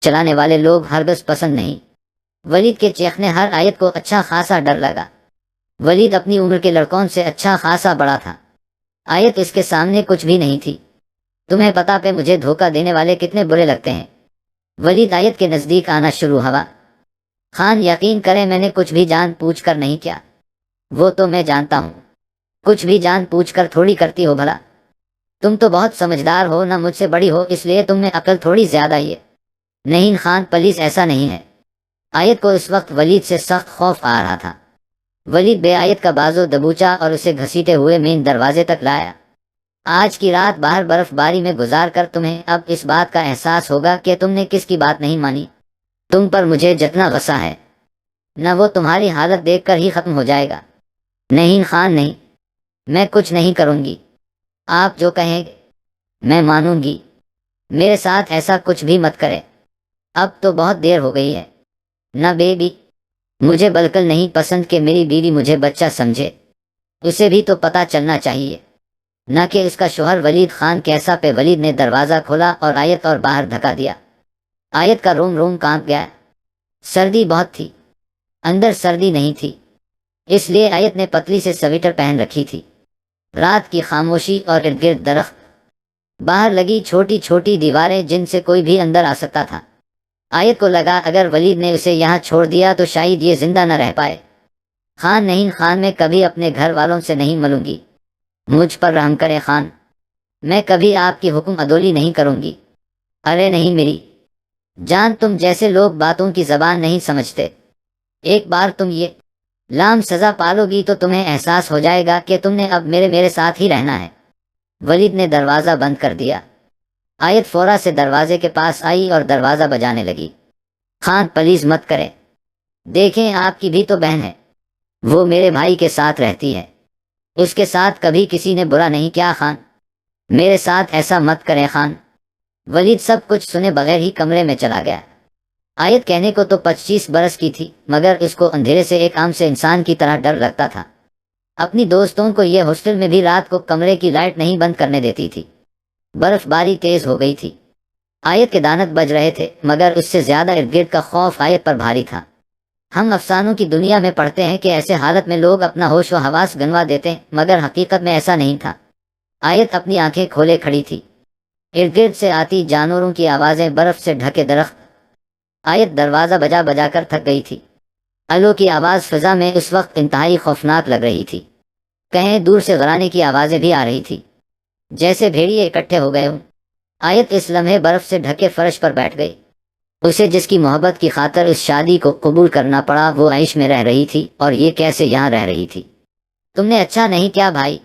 چلانے والے لوگ ہرگز پسند نہیں۔ ولید کے چیخنے ہر آیت کو اچھا خاصا ڈر لگا۔ ولید اپنی عمر کے لڑکوں سے اچھا خاصا بڑا تھا۔ آیت اس کے سامنے کچھ بھی نہیں تھی۔ تمہیں پتا پہ مجھے دھوکہ دینے والے کتنے برے لگتے ہیں۔ ولید آیت کے نزدیک آنا شروع ہوا۔ خان یقین کرے میں نے کچھ بھی جان پوچھ کر نہیں کیا۔ وہ تو میں جانتا ہوں، کچھ بھی جان پوچھ کر تھوڑی کرتی ہو بھلا۔ تم تو بہت سمجھدار ہو، نہ مجھ سے بڑی ہو، اس لیے تم میں عقل تھوڑی زیادہ ہی ہے۔ نہیں خان پلیز ایسا نہیں ہے۔ آیت کو اس وقت ولید سے سخت خوف آ رہا تھا۔ ولید بے آیت کا بازو دبوچا اور اسے گھسیٹے ہوئے مین دروازے تک لایا۔ آج کی رات باہر برف باری میں گزار کر تمہیں اب اس بات کا احساس ہوگا کہ تم نے کس کی بات نہیں مانی۔ تم پر مجھے جتنا غصہ ہے نہ وہ تمہاری حالت دیکھ کر ہی ختم ہو جائے گا۔ نہیں خان نہیں، میں کچھ نہیں کروں گی۔ آپ جو کہیں گے میں مانوں گی۔ میرے ساتھ ایسا کچھ بھی مت کرے، اب تو بہت دیر ہو گئی ہے۔ نہ بیبی، مجھے بالکل نہیں پسند کہ میری بیوی مجھے بچہ سمجھے۔ اسے بھی تو پتہ چلنا چاہیے نہ کہ اس کا شوہر ولید خان کیسا۔ پہ ولید نے دروازہ کھولا اور آیت اور باہر دھکا دیا۔ آیت کا روم روم کانپ گیا۔ سردی بہت تھی، اندر سردی نہیں تھی، اس لیے آیت نے پتلی سے سویٹر پہن رکھی تھی۔ رات کی خاموشی اور ارد گرد درخت، باہر لگی چھوٹی چھوٹی دیواریں جن سے کوئی بھی اندر آ سکتا تھا۔ آیت کو لگا اگر ولید نے اسے یہاں چھوڑ دیا تو شاید یہ زندہ نہ رہ پائے۔ خان نہیں خان، میں کبھی اپنے گھر والوں سے نہیں ملوں گی۔ مجھ پر رحم کرے خان، میں کبھی آپ کی حکم عدولی نہیں کروں گی۔ ارے نہیں میری جان، تم جیسے لوگ باتوں کی زبان نہیں سمجھتے۔ ایک بار تم یہ لام سزا پالو گی تو تمہیں احساس ہو جائے گا کہ تم نے اب میرے ساتھ ہی رہنا ہے۔ ولید نے دروازہ بند کر دیا۔ آیت فورا سے دروازے کے پاس آئی اور دروازہ بجانے لگی۔ خان پلیز مت کرے، دیکھیں آپ کی بھی تو بہن ہے، وہ میرے بھائی کے ساتھ رہتی ہے، اس کے ساتھ کبھی کسی نے برا نہیں کیا۔ خان میرے ساتھ ایسا مت کریں خان۔ ولید سب کچھ سنے بغیر ہی کمرے میں چلا گیا۔ آیت کہنے کو تو 25 برس کی تھی، مگر اس کو اندھیرے سے ایک عام سے انسان کی طرح ڈر لگتا تھا۔ اپنی دوستوں کو یہ ہاسٹل میں بھی رات کو کمرے کی لائٹ نہیں بند کرنے دیتی تھی۔ برف باری تیز ہو گئی تھی۔ آیت کے دانت بج رہے تھے، مگر اس سے زیادہ ارد گرد کا خوف آیت پر بھاری تھا۔ ہم افسانوں کی دنیا میں پڑھتے ہیں کہ ایسے حالت میں لوگ اپنا ہوش و حواس گنوا دیتے ہیں، مگر حقیقت میں ایسا نہیں تھا۔ آیت اپنی آنکھیں کھولے کھڑی تھی۔ ارد گرد سے آتی جانوروں کی آوازیں، برف سے ڈھکے درخت۔ آیت دروازہ بجا بجا کر تھک گئی تھی۔ الو کی آواز فضا میں اس وقت انتہائی خوفناک لگ رہی تھی۔ کہیں دور سے غرانے کی آوازیں بھی آ رہی تھی، جیسے بھیڑیے اکٹھے ہو گئے ہوں۔ آیت اس لمحے برف سے ڈھکے فرش پر بیٹھ گئی۔ اسے جس کی محبت کی خاطر اس شادی کو قبول کرنا پڑا وہ عیش میں رہ رہی تھی، اور یہ کیسے یہاں رہ رہی تھی۔ تم نے اچھا نہیں کیا بھائی،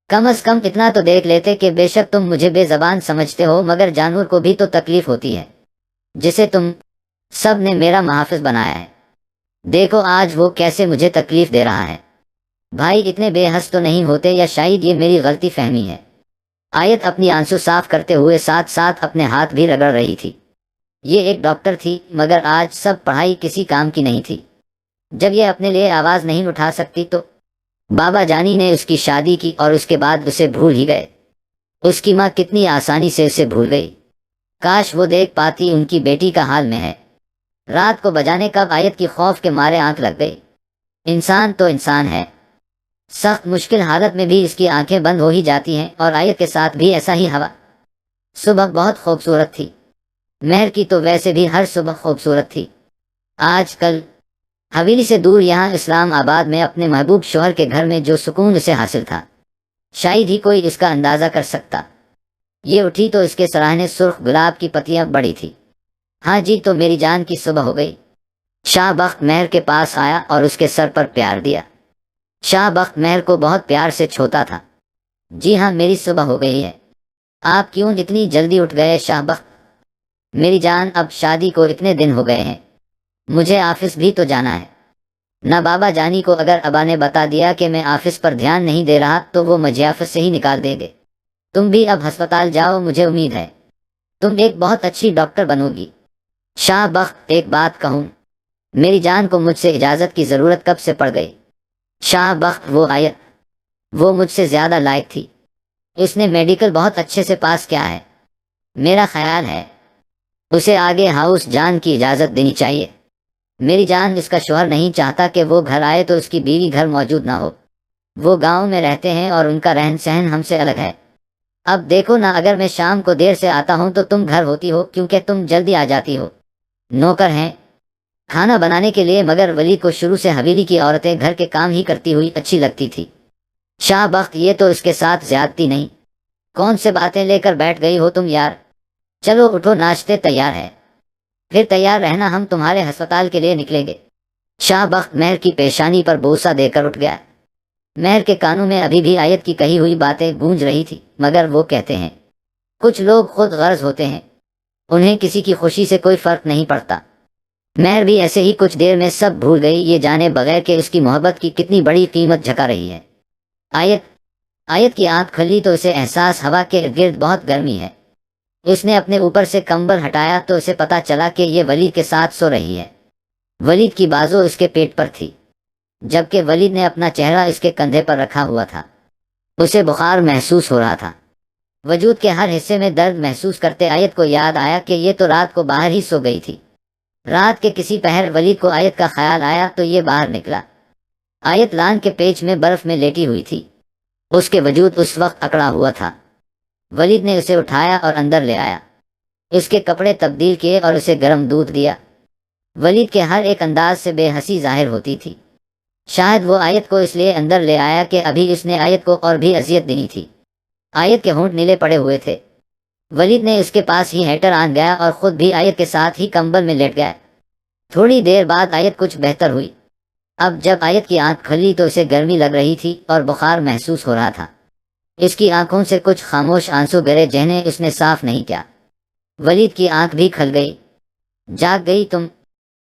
کم از کم اتنا تو دیکھ لیتے کہ بے شک تم مجھے بے زبان سمجھتے ہو، مگر جانور کو بھی تو تکلیف ہوتی ہے جسے تم سب نے میرا محافظ بنایا ہے۔ دیکھو آج وہ کیسے مجھے تکلیف دے رہا ہے۔ بھائی اتنے بے حس تو نہیں ہوتے، یا شاید یہ میری غلطی فہمی ہے۔ آیت اپنی آنسو صاف کرتے ہوئے ساتھ ساتھ اپنے ہاتھ بھی رگڑ رہی تھی۔ یہ ایک ڈاکٹر تھی، مگر آج سب پڑھائی کسی کام کی نہیں تھی۔ جب یہ اپنے لیے آواز نہیں اٹھا سکتی تو بابا جانی نے اس کی شادی کی اور اس کے بعد اسے بھول ہی گئے۔ اس کی ماں کتنی آسانی سے اسے بھول گئی۔ کاش وہ دیکھ پاتی ان کی بیٹی کا حال میں ہے۔ رات کو بجانے کب آیت کی خوف کے مارے آنکھ لگ گئی۔ انسان تو انسان ہے، سخت مشکل حالت میں بھی اس کی آنکھیں بند ہو ہی جاتی ہیں، اور آیت کے ساتھ بھی ایسا ہی ہوا۔ صبح بہت خوبصورت تھی۔ مہر کی تو ویسے بھی ہر صبح خوبصورت تھی۔ آج کل حویلی سے دور یہاں اسلام آباد میں اپنے محبوب شوہر کے گھر میں جو سکون اسے حاصل تھا، شاید ہی کوئی اس کا اندازہ کر سکتا۔ یہ اٹھی تو اس کے سراہنے سرخ گلاب کی پتیاں بڑی تھی۔ ہاں جی، تو میری جان کی صبح ہو گئی۔ شاہ بخت مہر کے پاس آیا اور اس کے سر پر پیار دیا۔ شاہ بخت مہر کو بہت پیار سے چھوتا تھا۔ جی ہاں، میری صبح ہو گئی ہے۔ آپ کیوں اتنی جلدی اٹھ گئے شاہ بخت؟ میری جان، اب شادی کو اتنے دن ہو گئے ہیں، مجھے آفس بھی تو جانا ہے۔ نہ بابا جانی کو اگر ابا نے بتا دیا کہ میں آفس پر دھیان نہیں دے رہا تو وہ مجھے آفس سے ہی نکال دیں گے۔ تم بھی اب ہسپتال جاؤ، مجھے امید ہے تم ایک بہت اچھی ڈاکٹر بنو گی۔ شاہ بخت، ایک بات کہوں؟ میری جان کو مجھ سے اجازت کی ضرورت کب سے پڑ گئی؟ شاہ بخت، وہ آیت، وہ مجھ سے زیادہ لائق تھی۔ اس نے میڈیکل بہت اچھے سے پاس کیا ہے۔ میرا خیال ہے اسے آگے ہاؤس جان کی اجازت دینی چاہیے۔ میری جان، اس کا شوہر نہیں چاہتا کہ وہ گھر آئے تو اس کی بیوی گھر موجود نہ ہو۔ وہ گاؤں میں رہتے ہیں اور ان کا رہن سہن ہم سے الگ ہے۔ اب دیکھو نا، اگر میں شام کو دیر سے آتا ہوں تو تم گھر ہوتی ہو کیونکہ تم جلدی آ جاتی ہو۔ نوکر ہیں کھانا بنانے کے لیے، مگر ولید کو شروع سے حویلی کی عورتیں گھر کے کام ہی کرتی ہوئی اچھی لگتی تھی۔ شاہ بخت، یہ تو اس کے ساتھ زیادتی نہیں؟ کون سے باتیں لے کر بیٹھ گئی ہو تم یار؟ چلو اٹھو، ناشتے تیار ہے۔ پھر تیار رہنا، ہم تمہارے ہسپتال کے لیے نکلیں گے۔ شاہ بخت مہر کی پیشانی پر بوسہ دے کر اٹھ گیا۔ مہر کے کانوں میں ابھی بھی آیت کی کہی ہوئی باتیں گونج رہی تھی، مگر وہ کہتے ہیں کچھ لوگ خود غرض ہوتے ہیں، انہیں کسی کی خوشی سے کوئی فرق نہیں پڑتا۔ مہر بھی ایسے ہی کچھ دیر میں سب بھول گئی، یہ جانے بغیر کہ اس کی محبت کی کتنی بڑی قیمت جھکا رہی ہے۔ آیت کی آنکھ کھلی تو اسے احساس ہوا کہ ارد گرد بہت گرمی ہے۔ اس نے اپنے اوپر سے کمبل ہٹایا تو اسے پتا چلا کہ یہ ولید کے ساتھ سو رہی ہے۔ ولید کی بازو اس کے پیٹ پر تھی، جبکہ ولید نے اپنا چہرہ اس کے کندھے پر رکھا ہوا تھا۔ اسے بخار محسوس ہو رہا تھا، وجود کے ہر حصے میں درد محسوس کرتے آیت کو یاد آیا کہ یہ تو رات کو باہر ہی سو گئی تھی۔ رات کے کسی پہر ولید کو آیت کا خیال آیا تو یہ باہر نکلا۔ آیت لان کے پیچ میں برف میں لیٹی ہوئی تھی، اس کے وجود اس وقت اکڑا ہوا تھا۔ ولید نے اسے اٹھایا اور اندر لے آیا، اس کے کپڑے تبدیل کیے اور اسے گرم دودھ دیا۔ ولید کے ہر ایک انداز سے بے حسی ظاہر ہوتی تھی۔ شاید وہ آیت کو اس لیے اندر لے آیا کہ ابھی اس نے آیت کو اور بھی اذیت دینی تھی۔ آیت کے ہونٹ نیلے پڑے ہوئے تھے۔ ولید نے اس کے پاس ہی ہیٹر آن گیا اور خود بھی آیت کے ساتھ ہی کمبل میں لیٹ گیا۔ تھوڑی دیر بعد آیت کچھ بہتر ہوئی۔ اب جب آیت کی آنکھ کھلی تو اسے گرمی لگ رہی تھی اور بخار محسوس ہو رہا تھا۔ اس کی آنکھوں سے کچھ خاموش آنسو گرے جنہیں اس نے صاف نہیں کیا۔ ولید کی آنکھ بھی کھل گئی۔ جاگ گئی تم؟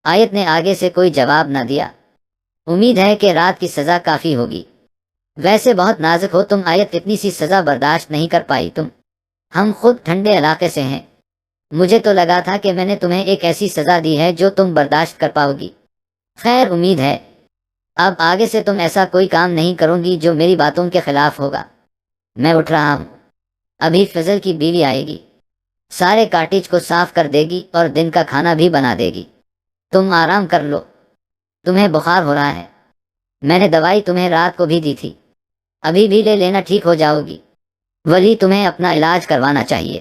آیت نے آگے سے کوئی جواب نہ دیا۔ امید ہے کہ رات کی سزا کافی ہوگی۔ ویسے بہت نازک ہو تم آیت، اتنی سی سزا برداشت نہیں کر پائی تم؟ ہم خود ٹھنڈے علاقے سے ہیں، مجھے تو لگا تھا کہ میں نے تمہیں ایک ایسی سزا دی ہے جو تم برداشت کر پاؤ گی۔ خیر، امید ہے اب آگے سے تم ایسا کوئی کام نہیں کرو گی جو میری باتوں کے خلاف ہوگا۔ میں اٹھ رہا ہوں، ابھی فضل کی بیوی آئے گی، سارے کاٹیج کو صاف کر دے گی اور دن کا کھانا بھی بنا دے گی۔ تم آرام کر لو، تمہیں بخار ہو رہا ہے، میں نے دوائی تمہیں رات کو بھی دی تھی، ابھی بھی لے لینا، ٹھیک ہو جاؤ گی۔ ولی تمہیں اپنا علاج کروانا چاہیے،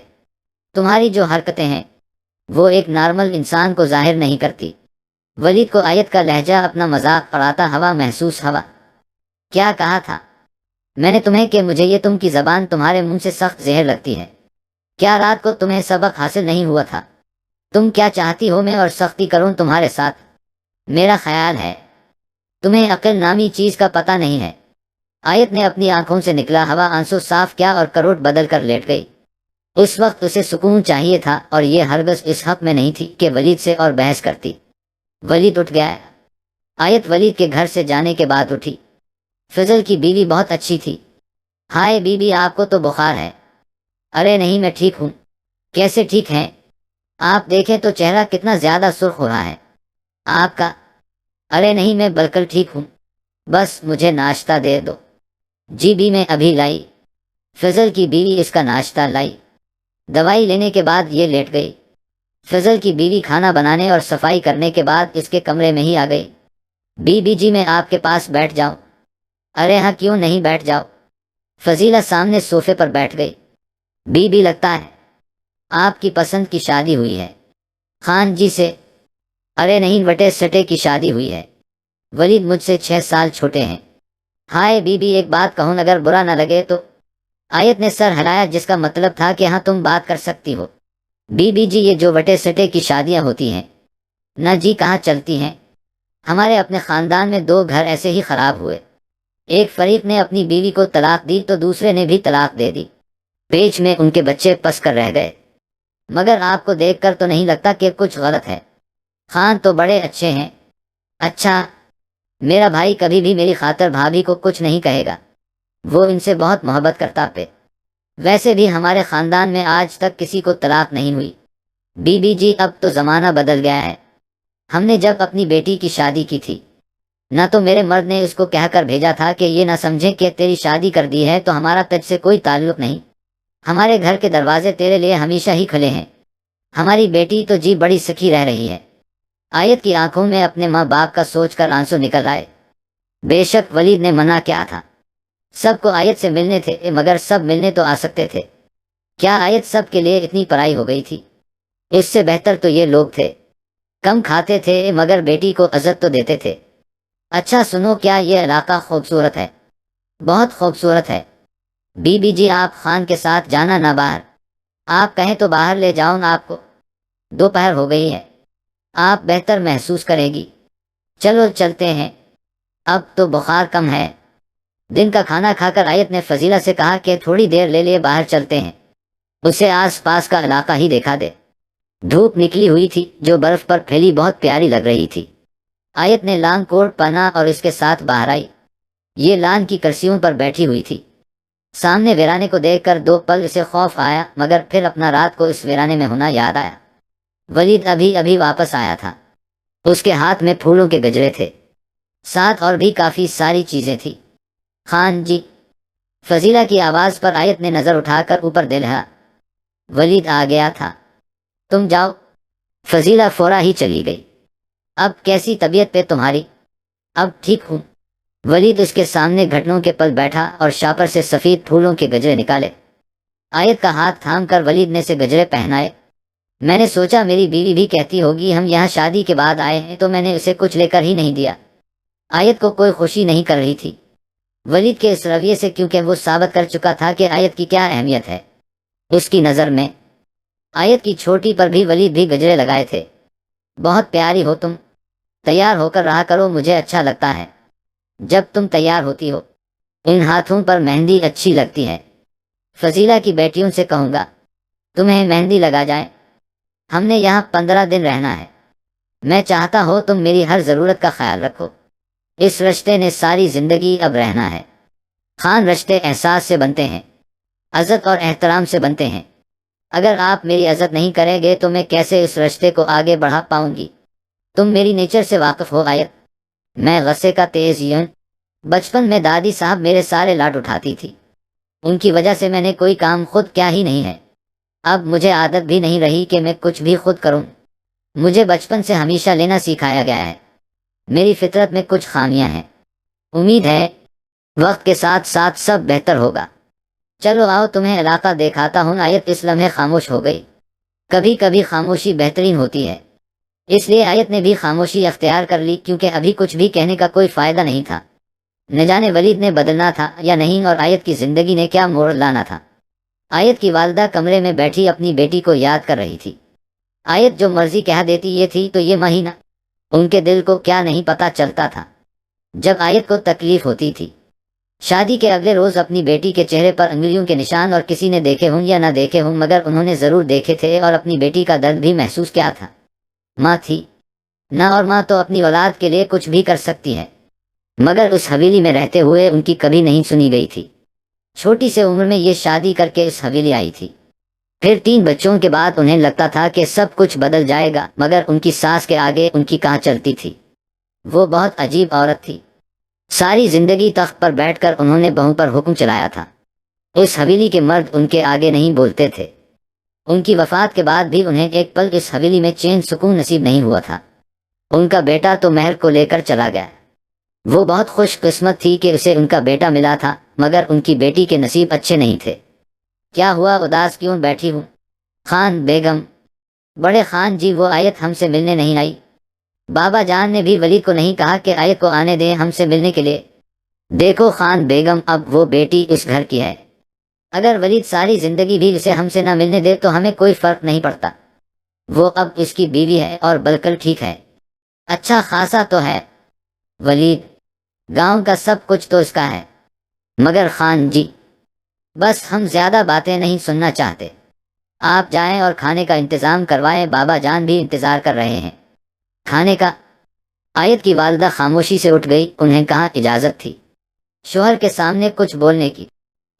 تمہاری جو حرکتیں ہیں وہ ایک نارمل انسان کو ظاہر نہیں کرتی۔ ولید کو آیت کا لہجہ اپنا مذاق اڑاتا ہوا محسوس ہوا۔ کیا کہا تھا میں نے تمہیں کہ مجھے یہ تم کی زبان تمہارے منہ سے سخت زہر لگتی ہے؟ کیا رات کو تمہیں سبق حاصل نہیں ہوا تھا؟ تم کیا چاہتی ہو میں اور سختی کروں تمہارے ساتھ؟ میرا خیال ہے تمہیں عقل نامی چیز کا پتہ نہیں ہے۔ آیت نے اپنی آنکھوں سے نکلا ہوا آنسو صاف کیا اور کروٹ بدل کر لیٹ گئی۔ اس وقت اسے سکون چاہیے تھا اور یہ ہرگز اس حق میں نہیں تھی کہ ولید سے اور بحث کرتی۔ ولید اٹھ گیا۔ آیت ولید کے گھر سے جانے کے بعد اٹھی۔ فضل کی بیوی بہت اچھی تھی۔ ہائے بی بی، آپ کو تو بخار ہے۔ ارے نہیں، میں ٹھیک ہوں۔ کیسے ٹھیک ہیں آپ؟ دیکھیں تو چہرہ کتنا زیادہ سرخ ہو رہا ہے آپ کا۔ ارے نہیں، میں بالکل ٹھیک ہوں، بس مجھے ناشتہ دے دو۔ جی بھی میں ابھی لائی۔ فضل کی بیوی اس کا ناشتہ لائی۔ دوائی لینے کے بعد یہ لیٹ گئی۔ فضل کی بیوی کھانا بنانے اور صفائی کرنے کے بعد اس کے کمرے میں ہی آ گئی۔ بی بی جی، میں آپ کے پاس بیٹھ جاؤں؟ ارے ہاں، کیوں نہیں، بیٹھ جاؤ۔ فضیلہ سامنے صوفے پر بیٹھ گئی۔ بی بی، لگتا ہے آپ کی پسند کی شادی ہوئی ہے خان جی سے۔ ارے نہیں، وٹے سٹے کی شادی ہوئی ہے۔ ولید مجھ سے 6 سال چھوٹے ہیں۔ ہائے بی بی، ایک بات کہوں اگر برا نہ لگے تو؟ آیت نے سر ہلایا جس کا مطلب تھا کہ ہاں تم بات کر سکتی ہو۔ بی بی جی، یہ جو وٹے سٹے کی شادیاں ہوتی ہیں نہ جی، کہاں چلتی ہیں؟ ہمارے اپنے خاندان میں 2 گھر ایسے ہی خراب ہوئے، ایک فریق نے اپنی بیوی کو طلاق دی تو دوسرے نے بھی طلاق دے دی، پیچ میں ان کے بچے پس کر رہ گئے۔ مگر آپ کو دیکھ کر تو نہیں لگتا کہ کچھ غلط ہے؟ خان تو بڑے اچھے ہیں۔ اچھا، میرا بھائی کبھی بھی میری خاطر بھابھی کو کچھ نہیں کہے گا، وہ ان سے بہت محبت کرتا پہ۔ ویسے بھی ہمارے خاندان میں آج تک کسی کو طلاق نہیں ہوئی۔ بی بی جی، اب تو زمانہ بدل گیا ہے۔ ہم نے جب اپنی بیٹی کی شادی کی تھی نہ تو میرے مرد نے اس کو کہہ کر بھیجا تھا کہ یہ نہ سمجھے کہ تیری شادی کر دی ہے تو ہمارا تجھ سے کوئی تعلق نہیں، ہمارے گھر کے دروازے تیرے لیے ہمیشہ ہی کھلے ہیں۔ ہماری بیٹی تو جی بڑی سکھی رہ رہی ہے۔ آیت کی آنکھوں میں اپنے ماں باپ کا سوچ کر آنسو نکل آئے۔ بے شک ولید نے منع کیا تھا، سب کو آیت سے ملنے تھے مگر سب ملنے تو آ سکتے تھے، کیا آیت سب کے لیے اتنی پرائی ہو گئی تھی؟ اس سے بہتر تو یہ لوگ تھے، کم کھاتے تھے مگر بیٹی کو عزت تو دیتے تھے۔ اچھا سنو، کیا یہ علاقہ خوبصورت ہے؟ بہت خوبصورت ہے۔ بی بی جی آپ خان کے ساتھ جانا نہ باہر، آپ کہیں تو باہر لے جاؤں آپ کو، دوپہر ہو گئی ہے، آپ بہتر محسوس کرے گی، چلو چلتے ہیں، اب تو بخار کم ہے۔ دن کا کھانا کھا کر آیت نے فضیلہ سے کہا کہ تھوڑی دیر لے لیے باہر چلتے ہیں، اسے آس پاس کا علاقہ ہی دیکھا دے۔ دھوپ نکلی ہوئی تھی جو برف پر پھیلی بہت پیاری لگ رہی تھی۔ آیت نے لانگ کوٹ پہنا اور اس کے ساتھ باہر آئی۔ یہ لان کی کرسیوں پر بیٹھی ہوئی تھی۔ سامنے ویرانے کو دیکھ کر دو پل اسے خوف آیا مگر پھر اپنا رات کو اس ویرانے میں ہونا یاد آیا۔ ولید ابھی ابھی واپس آیا تھا، اس کے ہاتھ میں پھولوں کے گجرے تھے، ساتھ اور بھی کافی ساری چیزیں تھی۔ خان جی، فضیلہ کی آواز پر آیت نے نظر اٹھا کر اوپر دیکھا۔ ولید آ گیا تھا۔ تم جاؤ۔ فضیلہ فورا ہی چلی گئی۔ اب کیسی طبیعت پہ تمہاری؟ اب ٹھیک ہوں۔ ولید اس کے سامنے گھٹنوں کے پل بیٹھا اور شاپر سے سفید پھولوں کے گجرے نکالے۔ آیت کا ہاتھ تھام کر ولید نے سے گجرے پہنائے۔ میں نے سوچا میری بیوی بھی کہتی ہوگی ہم یہاں شادی کے بعد آئے ہیں تو میں نے اسے کچھ لے کر ہی نہیں دیا۔ آیت کو کوئی خوشی نہیں کر رہی تھی ولید کے اس رویے سے، کیونکہ وہ ثابت کر چکا تھا کہ آیت کی کیا اہمیت ہے اس کی نظر میں۔ آیت کی چھوٹی پر بھی ولید بھی گجرے لگائے تھے۔ بہت پیاری ہو تم، تیار ہو کر رہا کرو، مجھے اچھا لگتا ہے جب تم تیار ہوتی ہو، ان ہاتھوں پر مہندی اچھی لگتی ہے۔ فضیلہ کی بیٹیوں سے کہوں گا تمہیں مہندی لگا جائیں، ہم نے یہاں 15 دن رہنا ہے، میں چاہتا ہوں تم میری ہر ضرورت کا خیال رکھو، اس رشتے نے ساری زندگی اب رہنا ہے۔ خان، رشتے احساس سے بنتے ہیں، عزت اور احترام سے بنتے ہیں، اگر آپ میری عزت نہیں کریں گے تو میں کیسے اس رشتے کو آگے بڑھا پاؤں گی؟ تم میری نیچر سے واقف ہو آیت، میں غصے کا تیز یون، بچپن میں دادی صاحب میرے سارے لاڈ اٹھاتی تھی، ان کی وجہ سے میں نے کوئی کام خود کیا ہی نہیں ہے، اب مجھے عادت بھی نہیں رہی کہ میں کچھ بھی خود کروں، مجھے بچپن سے ہمیشہ لینا سکھایا گیا ہے، میری فطرت میں کچھ خامیاں ہیں، امید ہے وقت کے ساتھ ساتھ سب بہتر ہوگا۔ چلو آؤ تمہیں علاقہ دکھاتا ہوں۔ آیت اس لمحے خاموش ہو گئی۔ کبھی کبھی خاموشی بہترین ہوتی ہے، اس لیے آیت نے بھی خاموشی اختیار کر لی، کیونکہ ابھی کچھ بھی کہنے کا کوئی فائدہ نہیں تھا، نہ جانے ولید نے بدلنا تھا یا نہیں، اور آیت کی زندگی نے کیا موڑ لانا تھا۔ آیت کی والدہ کمرے میں بیٹھی اپنی بیٹی کو یاد کر رہی تھی۔ آیت جو مرضی کہہ دیتی یہ تھی تو یہ مہینہ، ان کے دل کو کیا نہیں پتا چلتا تھا جب آیت کو تکلیف ہوتی تھی۔ شادی کے اگلے روز اپنی بیٹی کے چہرے پر انگلیوں کے نشان، اور کسی نے دیکھے ہوں یا نہ دیکھے ہوں مگر انہوں نے ضرور دیکھے تھے، اور اپنی بیٹی کا درد بھی محسوس کیا تھا۔ ماں تھی نہ، اور ماں تو اپنی اولاد کے لیے کچھ بھی کر سکتی ہے، مگر اس حویلی میں رہتے ہوئے ان کی کبھی نہیں سنی گئی تھی۔ چھوٹی سے عمر میں یہ شادی کر کے اس حویلی آئی تھی، پھر 3 بچوں کے بعد انہیں لگتا تھا کہ سب کچھ بدل جائے گا، مگر ان کی ساس کے آگے ان کی کہاں چلتی تھی۔ وہ بہت عجیب عورت تھی، ساری زندگی تخت پر بیٹھ کر انہوں نے بہو پر حکم چلایا تھا، اس حویلی کے مرد ان کے آگے نہیں بولتے تھے۔ ان کی وفات کے بعد بھی انہیں ایک پل اس حویلی میں چین سکون نصیب نہیں ہوا تھا۔ ان کا بیٹا تو مہر کو لے کر چلا گیا، وہ بہت خوش قسمت تھی کہ اسے ان کا بیٹا ملا تھا، مگر ان کی بیٹی کے نصیب اچھے نہیں تھے۔ کیا ہوا، اداس کیوں بیٹھی ہوں؟ خان بیگم، بڑے خان جی وہ آیت ہم سے ملنے نہیں آئی، بابا جان نے بھی ولید کو نہیں کہا کہ آیت کو آنے دیں ہم سے ملنے کے لیے۔ دیکھو خان بیگم، اب وہ بیٹی اس گھر کی ہے، اگر ولید ساری زندگی بھی اسے ہم سے نہ ملنے دے تو ہمیں کوئی فرق نہیں پڑتا، وہ اب اس کی بیوی ہے اور بالکل ٹھیک ہے، اچھا خاصا تو ہے۔ ولید، گاؤں کا سب کچھ تو اس کا ہے، مگر خان جی بس ہم زیادہ باتیں نہیں سننا چاہتے، آپ جائیں اور کھانے کا انتظام کروائیں، بابا جان بھی انتظار کر رہے ہیں۔ کھانے کا؟ آیت کی والدہ خاموشی سے اٹھ گئی، انہیں کہاں اجازت تھی شوہر کے سامنے کچھ بولنے کی۔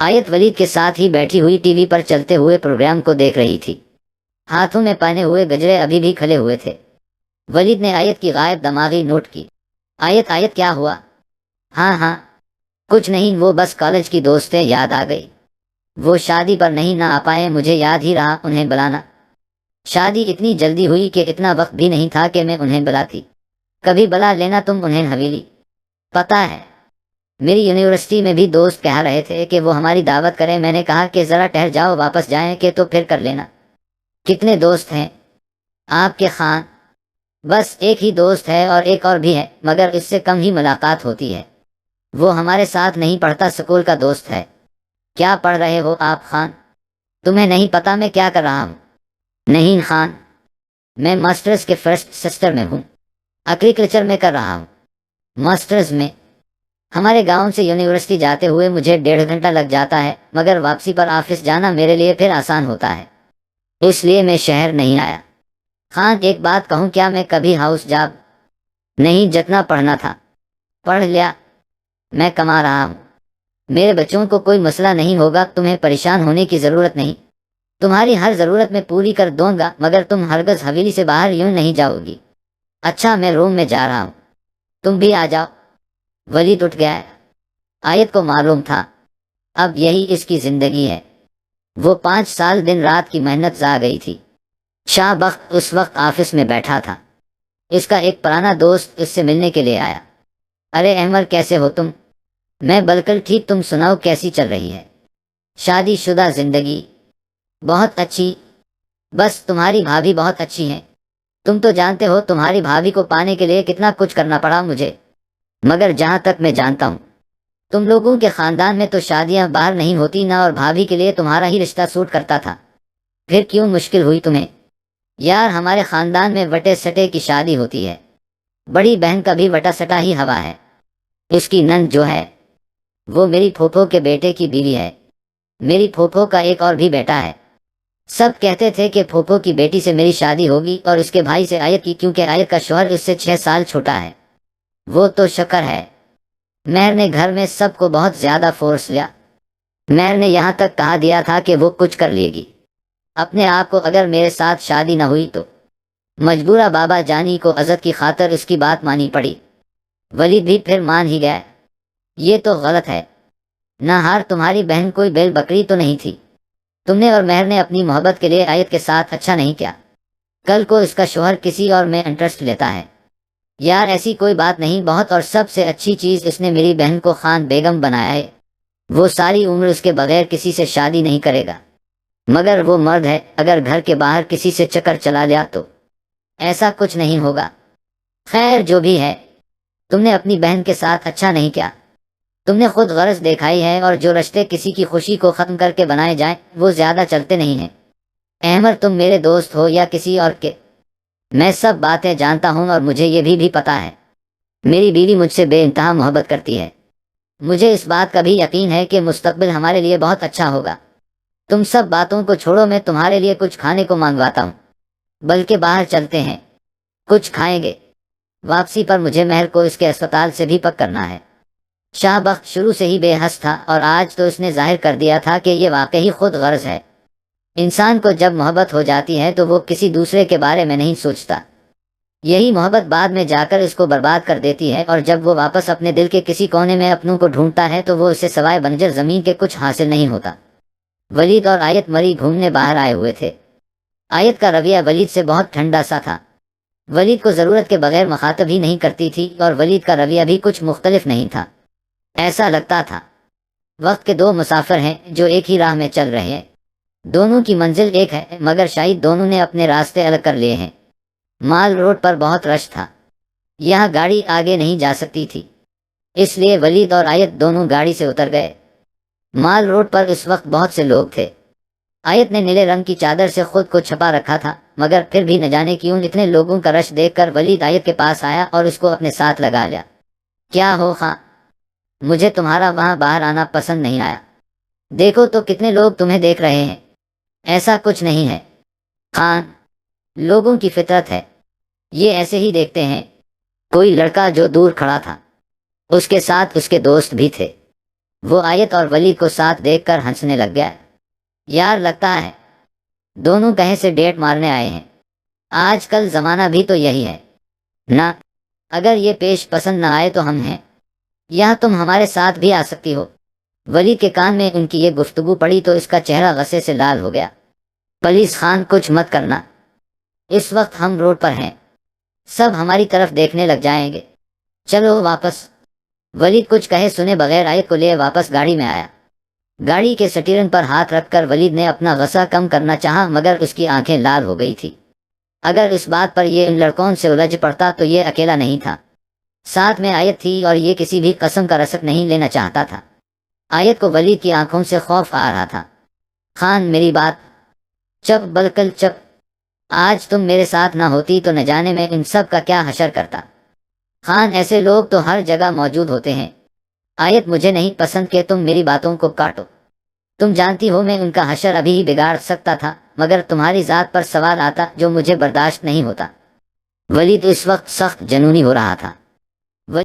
آیت ولید کے ساتھ ہی بیٹھی ہوئی ٹی وی پر چلتے ہوئے پروگرام کو دیکھ رہی تھی، ہاتھوں میں پہنے ہوئے گجرے ابھی بھی کھلے ہوئے تھے۔ ولید نے آیت کی غائب دماغی نوٹ کی۔ آیت آیت کیا ہوا؟ ہاں ہاں کچھ نہیں، وہ بس کالج کی دوستیں یاد آ گئی، وہ شادی پر نہیں نہ آ پائے، مجھے یاد ہی رہا انہیں بلانا۔ شادی اتنی جلدی ہوئی کہ اتنا وقت بھی نہیں تھا کہ میں انہیں بلاتی۔ کبھی بلا لینا تم انہیں حویلی۔ پتہ ہے، میری یونیورسٹی میں بھی دوست کہہ رہے تھے کہ وہ ہماری دعوت کریں۔ میں نے کہا کہ ذرا ٹھہر جاؤ، واپس جائیں کہ تو پھر کر لینا۔ کتنے دوست ہیں آپ کے خان؟ بس ایک ہی دوست ہے، اور ایک اور بھی ہے مگر اس سے کم ہی ملاقات ہوتی ہے۔ وہ ہمارے ساتھ نہیں پڑھتا، سکول کا دوست ہے۔ کیا پڑھ رہے ہو آپ خان؟ تمہیں نہیں پتا میں کیا کر رہا ہوں؟ نہیں خان، میں ماسٹرز کے فرسٹ سیمسٹر میں ہوں، ایگریکلچر میں کر رہا ہوں۔ ماسٹرز میں؟ ہمارے گاؤں سے یونیورسٹی جاتے ہوئے مجھے 1.5 گھنٹہ لگ جاتا ہے، مگر واپسی پر آفس جانا میرے لیے پھر آسان ہوتا ہے، اس لیے میں شہر نہیں آیا۔ خان ایک بات کہوں، کیا میں کبھی ہاؤس جاب نہیں؟ جتنا پڑھنا تھا پڑھ لیا، میں کما رہا ہوں، میرے بچوں کو کوئی مسئلہ نہیں ہوگا، تمہیں پریشان ہونے کی ضرورت نہیں، تمہاری ہر ضرورت میں پوری کر دوں گا، مگر تم ہرگز حویلی سے باہر یوں نہیں جاؤ گی۔ اچھا، میں روم میں جا رہا ہوں، تم بھی آ جاؤ۔ ولید اٹھ گیا۔ آیت کو معلوم تھا اب یہی اس کی زندگی ہے۔ وہ 5 سال دن رات کی محنت ضائع گئی تھی۔ شاہ بخت اس وقت آفس میں بیٹھا تھا۔ اس کا ایک پرانا دوست اس سے ملنے کے لیے آیا۔ ارے احمد، کیسے ہو تم؟ میں بالکل ٹھیک، تم سناؤ کیسی چل رہی ہے شادی شدہ زندگی؟ بہت اچھی، بس تمہاری بھابھی بہت اچھی ہیں۔ تم تو جانتے ہو تمہاری بھابھی کو پانے کے لیے کتنا کچھ کرنا پڑا مجھے، مگر جہاں تک میں جانتا ہوں تم لوگوں کے خاندان میں تو شادیاں باہر نہیں ہوتی نا، اور بھابھی کے لیے تمہارا ہی رشتہ سوٹ کرتا تھا، پھر کیوں مشکل ہوئی تمہیں؟ یار، ہمارے خاندان میں وٹے سٹے کی شادی ہوتی ہے، بڑی بہن کا بھی وٹا سٹا ہی ہوا ہے۔ اس کی نند جو ہے وہ میری پھوپھو کے بیٹے کی بیوی ہے، میری پھوپھو کا ایک اور بھی بیٹا ہے۔ سب کہتے تھے کہ پھوپھو کی بیٹی سے میری شادی ہوگی اور اس کے بھائی سے آیت کی، کیونکہ آیت کا شوہر اس سے 6 سال چھوٹا ہے۔ وہ تو شکر ہے، مہر نے گھر میں سب کو بہت زیادہ فورس لیا۔ مہر نے یہاں تک کہا دیا تھا کہ وہ کچھ کر لے گی اپنے آپ کو اگر میرے ساتھ شادی نہ ہوئی تو۔ مجبورہ بابا جانی کو عزت کی خاطر اس کی بات مانی پڑی۔ ولید بھی پھر مان ہی گیا۔ یہ تو غلط ہے، نہار تمہاری بہن کوئی بیل بکری تو نہیں تھی، تم نے اور مہر نے اپنی محبت کے لیے آیت کے ساتھ اچھا نہیں کیا۔ کل کو اس کا شوہر کسی اور میں انٹرسٹ لیتا ہے۔ یار ایسی کوئی بات نہیں، بہت، اور سب سے اچھی چیز اس نے میری بہن کو خان بیگم بنایا ہے، وہ ساری عمر اس کے بغیر کسی سے شادی نہیں کرے گا، مگر وہ مرد ہے، اگر گھر کے باہر کسی سے چکر چلا لیا تو ایسا کچھ نہیں ہوگا۔ خیر جو بھی ہے، تم نے اپنی بہن کے ساتھ اچھا نہیں کیا، تم نے خود غرض دکھائی ہے، اور جو رشتے کسی کی خوشی کو ختم کر کے بنائے جائیں وہ زیادہ چلتے نہیں ہیں۔ احمد، تم میرے دوست ہو یا کسی اور کے، میں سب باتیں جانتا ہوں، اور مجھے یہ بھی پتا ہے میری بیوی مجھ سے بے انتہا محبت کرتی ہے۔ مجھے اس بات کا بھی یقین ہے کہ مستقبل ہمارے لیے بہت اچھا ہوگا۔ تم سب باتوں کو چھوڑو، میں تمہارے لیے کچھ کھانے کو منگواتا ہوں، بلکہ باہر چلتے ہیں کچھ کھائیں گے۔ واپسی پر مجھے مہر کو اس کے اسپتال سے بھی پک کرنا ہے۔ شاہ بخت شروع سے ہی بے حس تھا، اور آج تو اس نے ظاہر کر دیا تھا کہ یہ واقعی خود غرض ہے۔ انسان کو جب محبت ہو جاتی ہے تو وہ کسی دوسرے کے بارے میں نہیں سوچتا، یہی محبت بعد میں جا کر اس کو برباد کر دیتی ہے، اور جب وہ واپس اپنے دل کے کسی کونے میں اپنوں کو ڈھونڈتا ہے تو وہ اسے سوائے بنجر زمین کے کچھ حاصل نہیں ہوتا۔ ولید اور آیت مری گھومنے باہر آئے ہوئے تھے۔ آیت کا رویہ ولید سے بہت ٹھنڈا سا تھا، ولید کو ضرورت کے بغیر مخاطب ہی نہیں کرتی تھی، اور ولید کا رویہ بھی کچھ مختلف نہیں تھا۔ ایسا لگتا تھا وقت کے 2 مسافر ہیں جو ایک ہی راہ میں چل رہے ہیں، دونوں کی منزل ایک ہے، مگر شاید دونوں نے اپنے راستے الگ کر لیے ہیں۔ مال روڈ پر بہت رش تھا، یہاں گاڑی آگے نہیں جا سکتی تھی، اس لیے ولید اور آیت دونوں گاڑی سے اتر گئے۔ مال روڈ پر اس وقت بہت سے لوگ تھے۔ آیت نے نیلے رنگ کی چادر سے خود کو چھپا رکھا تھا، مگر پھر بھی نہ جانے کیوں اتنے لوگوں کا رش دیکھ کر ولید آیت کے پاس آیا اور اس کو اپنے ساتھ لگا لیا۔ کیا ہو خان، مجھے تمہارا وہاں باہر آنا پسند نہیں آیا، دیکھو تو کتنے لوگ تمہیں دیکھ رہے ہیں۔ ایسا کچھ نہیں ہے خان، لوگوں کی فطرت ہے، یہ ایسے ہی دیکھتے ہیں۔ کوئی لڑکا جو دور کھڑا تھا، اس کے ساتھ اس کے دوست بھی تھے، وہ آیت اور ولید کو ساتھ دیکھ کر ہنسنے لگ گیا۔ یار لگتا ہے دونوں کہیں سے ڈیٹ مارنے آئے ہیں، آج کل زمانہ بھی تو یہی ہے نا، اگر یہ پیش پسند نہ آئے تو ہم ہیں یہاں، تم ہمارے ساتھ بھی آ سکتی ہو۔ ولید کے کان میں ان کی یہ گفتگو پڑی تو اس کا چہرہ غصے سے لال ہو گیا۔ پلیز خان کچھ مت کرنا، اس وقت ہم روڈ پر ہیں، سب ہماری طرف دیکھنے لگ جائیں گے، چلو واپس۔ ولید کچھ کہے سنے بغیر آیت کو لے واپس گاڑی میں آیا۔ گاڑی کے سٹیرن پر ہاتھ رکھ کر ولید نے اپنا غصہ کم کرنا چاہا، مگر اس کی آنکھیں لال ہو گئی تھی۔ اگر اس بات پر یہ ان لڑکوں سے الجھ پڑتا تو یہ اکیلا نہیں تھا، ساتھ میں آیت تھی، اور یہ کسی بھی قسم کا رسک نہیں لینا چاہتا تھا۔ آیت کو ولید کی آنکھوں سے خوف آ رہا تھا۔ خان میری بات، چپ بلکل چپ، آج تم میرے ساتھ نہ ہوتی تو نہ جانے میں ان سب کا کیا حشر کرتا۔ خان ایسے لوگ تو ہر جگہ موجود ہوتے ہیں، آیت مجھے نہیں پسند کہ تم میری باتوں کو کاٹو، تم جانتی ہو میں ان کا حشر ابھی ہی بگاڑ سکتا تھا، مگر تمہاری ذات پر سوال آتا جو مجھے برداشت نہیں ہوتا۔ ولید اس وقت سخت جنونی ہو رہا تھا۔